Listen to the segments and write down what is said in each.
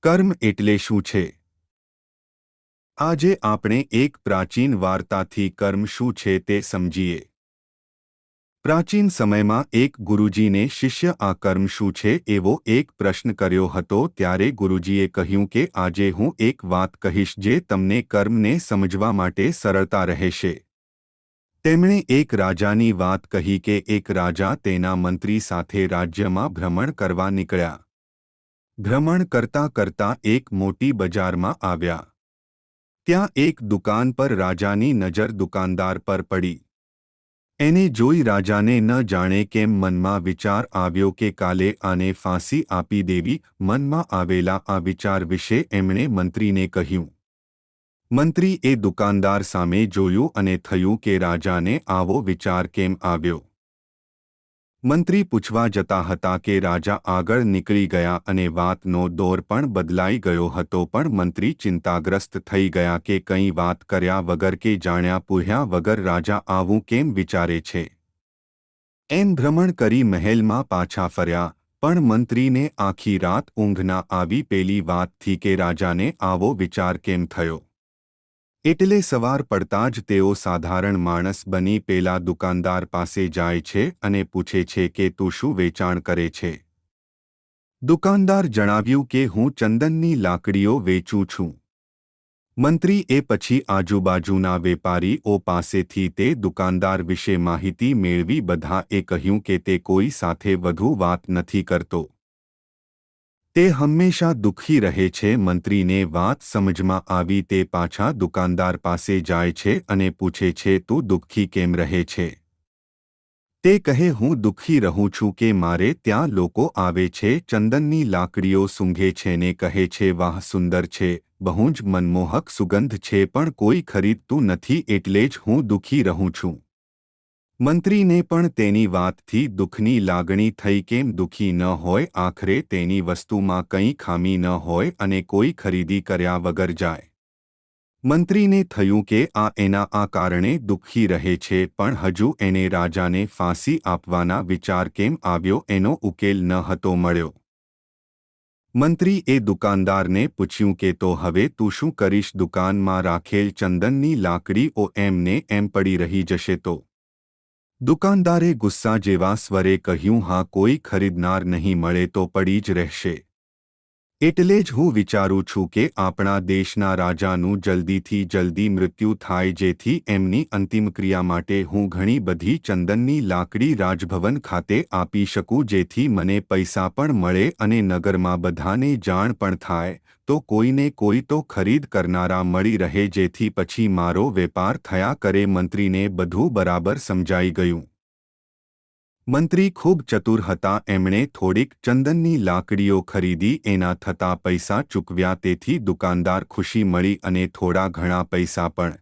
કર્મ એટલે શું છે? આજે આપણે એક પ્રાચીન વાર્તાથી કર્મ શું છે તે સમજીએ. પ્રાચીન સમયમાં એક ગુરુજીને શિષ્ય આ કર્મ શું છે એવો એક પ્રશ્ન કર્યો હતો. ત્યારે ગુરુજીએ કહ્યું કે આજે હું એક વાત કહીશ જે તમને કર્મને સમજવા માટે સરળતા રહેશે. તેમણે એક રાજાની વાત કહી કે એક રાજા તેના મંત્રી સાથે રાજ્યમાં ભ્રમણ કરવા નીકળ્યા. ભ્રમણ કરતા કરતા એક મોટી બજારમાં આવ્યા. ત્યાં એક દુકાન પર રાજાની નજર દુકાનદાર પર પડી. એને જોઈ રાજાને ન જાણે કેમ મનમાં વિચાર આવ્યો કે કાલે આને ફાંસી આપી દેવી. મનમાં આવેલા આ વિચાર વિશે એમણે મંત્રીને કહ્યું. મંત્રી એ દુકાનદાર સામે જોયું અને થયું કે રાજાને આવો વિચાર કેમ આવ્યો. મંત્રી પૂછવા જતા હતા કે રાજા આગળ નીકળી ગયા અને વાતનો દોર પણ બદલાઈ ગયો હતો. પણ મંત્રી ચિંતાગ્રસ્ત થઈ ગયા કે કંઈ વાત કર્યા વગર કે જાણ્યા પૂછ્યા વગર રાજા આવું કેમ વિચારે છે. એમ ભ્રમણ કરી મહેલમાં પાછા ફર્યા. પણ મંત્રીને આખી રાત ઊંઘ ના આવી પેલી વાતથી કે રાજાને આવો વિચાર કેમ થયો. એટલે સવાર પડતા જ તેઓ સાધારણ માણસ બની પેલા દુકાનદાર પાસે જાય છે અને પૂછે છે કે તું શું વેચાણ કરે છે. દુકાનદાર જણાવ્યું કે હું ચંદનની લાકડીઓ વેચું છું. મંત્રી એ પછી આજુબાજુના વેપારીઓ પાસેથી તે દુકાનદાર વિશે માહિતી મેળવી. બધા એ કહ્યું કે તે કોઈ સાથે વધુ વાત નથી કરતો. તે હંમેશા દુઃખી રહે છે. મંત્રીને વાત સમજમાં આવી. તે પાછા દુકાનદાર પાસે જાય છે અને પૂછે છે તું દુઃખી કેમ રહે છે. તે કહે હું દુઃખી રહું છું કે મારે ત્યાં લોકો આવે છે, ચંદનની લાકડીઓ સૂંઘે છે ને કહે છે વાહ સુંદર છે, બહુ જ મનમોહક સુગંધ છે, પણ કોઈ ખરીદતું નથી એટલે જ હું દુઃખી રહું છું. મંત્રીને પણ તેની વાતથી દુઃખની લાગણી થઈ. કેમ દુઃખી ન હોય? આખરે તેની વસ્તુમાં કંઈ ખામી ન હોય અને કોઈ ખરીદી કર્યા વગર જાય. મંત્રીને થયું કે આ એના આ કારણે દુઃખી રહે છે. પણ હજુ એને રાજાને ફાંસી આપવાના વિચાર કેમ આવ્યો એનો ઉકેલ ન હતો મળ્યો. મંત્રી એ દુકાનદારને પૂછ્યું કે તો હવે તું શું કરીશ? દુકાનમાં રાખેલ ચંદનની લાકડીઓ એમને એમ પડી રહી જશે તો? દુકાનદારે ગુસ્સા જેવા સ્વરે કહ્યું હા, કોઈ ખરીદનાર નહીં મળે તો પડી જ રહેશે. એટલે જ હું વિચારું છું કે આપણા દેશના રાજાનું જલ્દીથી જલ્દી મૃત્યુ થાય જેથી એમની અંતિમક્રિયા માટે હું ઘણી બધી ચંદનની લાકડી રાજભવન ખાતે આપી શકું જેથી મને પૈસા પણ મળે અને નગરમાં બધાને જાણ પણ થાય તો કોઈને કોઈ તો ખરીદ કરનારા મળી રહે જેથી પછી મારો વેપાર થયા કરે. મંત્રીને બધું બરાબર સમજાઈ ગયું. મંત્રી ખૂબ ચતુર હતા. એમણે થોડીક ચંદનની લાકડીઓ ખરીદી, એના થતા પૈસા ચૂકવ્યા. તેથી દુકાનદાર ખુશી મળી અને થોડા ઘણા પૈસા પણ.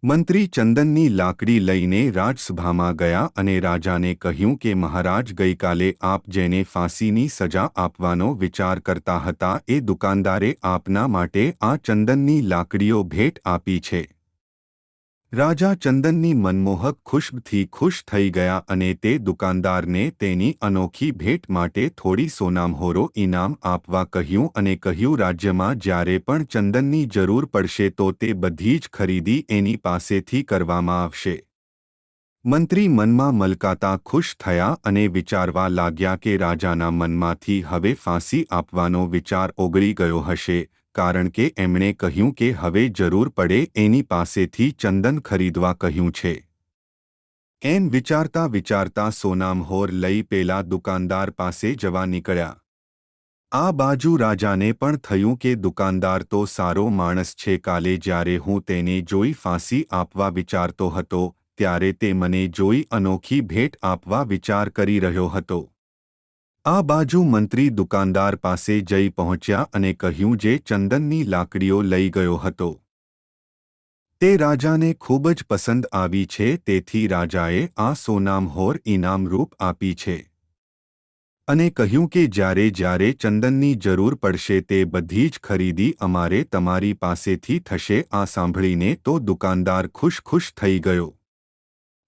મંત્રી ચંદનની લાકડી લઈને રાજસભામાં ગયા અને રાજાને કહ્યું કે મહારાજ, ગઈકાલે આપ જેને ફાંસીની સજા આપવાનો વિચાર કરતા હતા એ દુકાનદારે આપના માટે આ ચંદનની લાકડીઓ ભેટ આપી છે. રાજા ચંદનની મનમોહક ખુશ્બુથી ખુશ થઈ ગયા અને તે દુકાનદારને તેની અનોખી ભેટ માટે થોડી સોનામહોરો ઇનામ આપવા કહ્યું અને કહ્યું રાજ્યમાં જ્યારે પણ ચંદનની જરૂર પડશે તો તે બધી જ ખરીદી એની પાસેથી કરવામાં આવશે. મંત્રી મનમાં મલકાતા ખુશ થયા અને વિચારવા લાગ્યા કે રાજાના મનમાંથી હવે ફાંસી આપવાનો વિચાર ઓગળી ગયો હશે, કારણ કે એમણે કહ્યું કે હવે જરૂર પડે એની પાસેથી ચંદન ખરીદવા કહ્યું છે. એમ વિચારતા વિચારતા સોનામહોર લઈ પેલા દુકાનદાર પાસે જવા નીકળ્યા. આ બાજુ રાજાને પણ થયું કે દુકાનદાર તો સારો માણસ છે. કાલે જ્યારે હું તેને જોઈ ફાંસી આપવા વિચારતો હતો ત્યારે તે મને જોઈ અનોખી ભેટ આપવા વિચાર કરી રહ્યો હતો. આ બાજુ મંત્રી દુકાનદાર પાસે જઈ પહોંચ્યા અને કહ્યું જે ચંદનની લાકડીઓ લઈ ગયો હતો તે રાજાને ખૂબ જ પસંદ આવી છે, તેથી રાજાએ આ સોનામહોર ઇનામરૂપ આપી છે અને કહ્યું કે જ્યારે જ્યારે ચંદનની જરૂર પડશે તે બધી જ ખરીદી અમારે તમારી પાસેથી થશે. આ સાંભળીને તો દુકાનદાર ખુશ થઈ ગયો.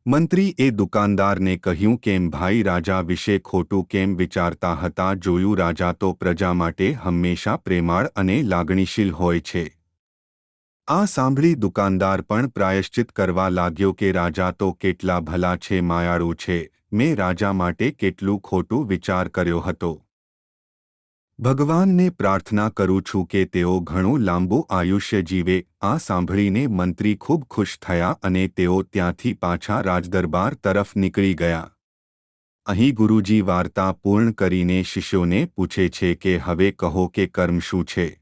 મંત્રી એ દુકાનદારને કહ્યું, કેમ ભાઈ, રાજા વિશે ખોટું કેમ વિચારતા હતા? જોયું, રાજા તો પ્રજા માટે હંમેશા પ્રેમાળ અને લાગણીશીલ હોય છે. આ સાંભળી દુકાનદાર પણ પ્રાયશ્ચિત કરવા લાગ્યો કે રાજા તો કેટલા ભલા છે, માયાળુ છે. મેં રાજા માટે કેટલું ખોટું વિચાર કર્યો હતો. ભગવાનને પ્રાર્થના કરું છું કે તેઓ ઘણું લાંબુ આયુષ્ય જીવે. આ સાંભળીને મંત્રી ખૂબ ખુશ થયા અને તેઓ ત્યાંથી પાછા રાજદરબાર તરફ નીકળી ગયા. અહીં ગુરુજી વાર્તા પૂર્ણ કરીને શિષ્યોને પૂછે છે કે હવે કહો કે કર્મ શું છે?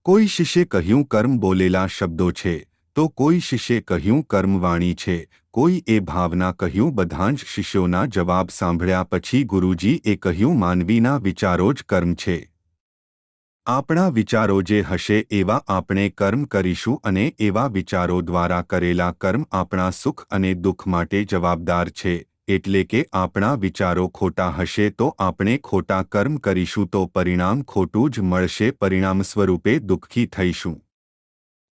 કોઈ શિષ્યે કહ્યું, કર્મ બોલેલા શબ્દો છે. તો કોઈ શિષ્યે કહ્યું, કર્મ વાણી છે. કોઈ એ ભાવના કહ્યું. બધા જ શિષ્યોના જવાબ સાંભળ્યા પછી ગુરુજી એ કહ્યું, માનવીના વિચારો જ કર્મ છે. આપણા વિચારો જે હશે એવા આપણે કર્મ કરીશું અને એવા વિચારો દ્વારા કરેલા કર્મ આપણા સુખ અને દુઃખ માટે જવાબદાર છે. એટલે કે આપણા વિચારો ખોટા હશે તો આપણે ખોટા કર્મ કરીશું તો પરિણામ ખોટું જ મળશે, પરિણામ સ્વરૂપે દુઃખી થઈશું.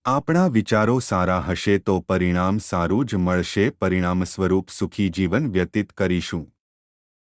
આપણા વિચારો સારા હશે તો પરિણામ સારું જ મળશે, પરિણામ સ્વરૂપ સુખી જીવન વ્યતીત કરીશું.